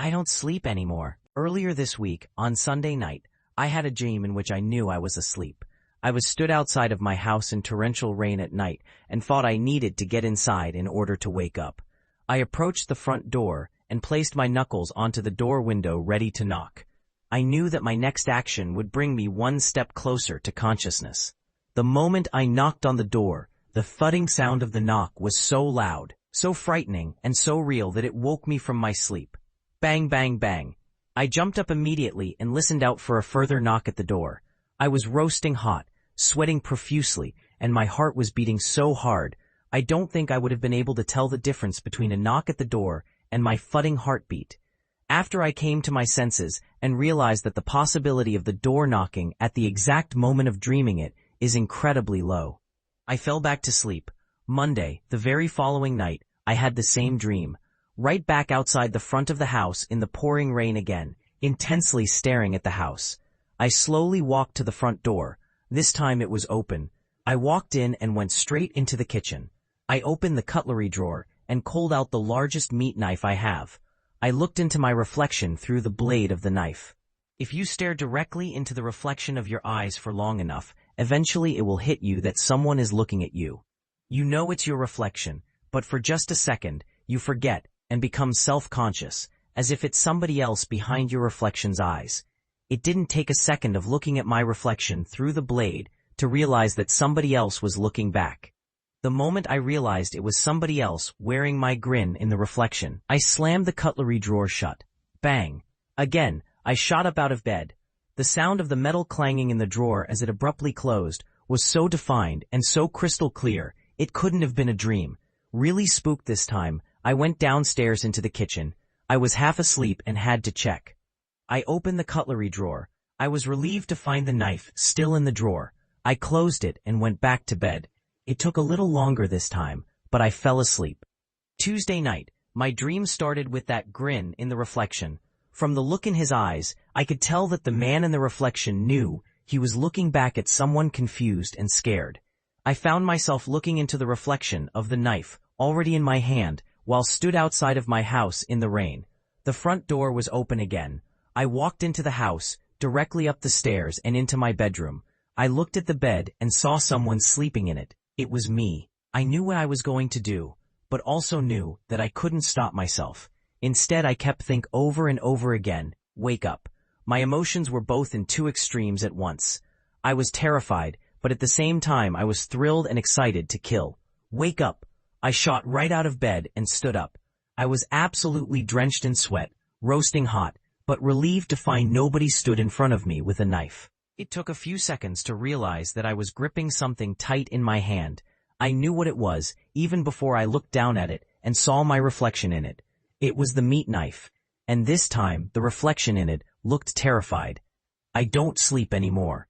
I don't sleep anymore. Earlier this week, on Sunday night, I had a dream in which I knew I was asleep. I was stood outside of my house in torrential rain at night and thought I needed to get inside in order to wake up. I approached the front door and placed my knuckles onto the door window ready to knock. I knew that my next action would bring me one step closer to consciousness. The moment I knocked on the door, the thudding sound of the knock was so loud, so frightening, and so real that it woke me from my sleep. Bang, bang, bang. I jumped up immediately and listened out for a further knock at the door. I was roasting hot, sweating profusely, and my heart was beating so hard, I don't think I would have been able to tell the difference between a knock at the door and my thudding heartbeat. After I came to my senses and realized that the possibility of the door knocking at the exact moment of dreaming it is incredibly low, I fell back to sleep. Monday, the very following night, I had the same dream. Right back outside the front of the house in the pouring rain again, intensely staring at the house. I slowly walked to the front door. This time it was open. I walked in and went straight into the kitchen. I opened the cutlery drawer and pulled out the largest meat knife I have. I looked into my reflection through the blade of the knife. If you stare directly into the reflection of your eyes for long enough, eventually it will hit you that someone is looking at you. You know it's your reflection, but for just a second, you forget and become self-conscious, as if it's somebody else behind your reflection's eyes. It didn't take a second of looking at my reflection through the blade to realize that somebody else was looking back. The moment I realized it was somebody else wearing my grin in the reflection, I slammed the cutlery drawer shut. Bang! Again, I shot up out of bed. The sound of the metal clanging in the drawer as it abruptly closed was so defined and so crystal clear, it couldn't have been a dream. Really spooked this time, I went downstairs into the kitchen. I was half asleep and had to check. I opened the cutlery drawer. I was relieved to find the knife still in the drawer. I closed it and went back to bed. It took a little longer this time, but I fell asleep. Tuesday night, my dream started with that grin in the reflection. From the look in his eyes, I could tell that the man in the reflection knew he was looking back at someone confused and scared. I found myself looking into the reflection of the knife, already in my hand, while stood outside of my house in the rain. The front door was open again. I walked into the house, directly up the stairs and into my bedroom. I looked at the bed and saw someone sleeping in it. It was me. I knew what I was going to do, but also knew that I couldn't stop myself. Instead, I kept thinking over and over again, wake up. My emotions were both in two extremes at once. I was terrified, but at the same time I was thrilled and excited to kill. Wake up. I shot right out of bed and stood up. I was absolutely drenched in sweat, roasting hot, but relieved to find nobody stood in front of me with a knife. It took a few seconds to realize that I was gripping something tight in my hand. I knew what it was, even before I looked down at it and saw my reflection in it. It was the meat knife, and this time the reflection in it looked terrified. I don't sleep anymore.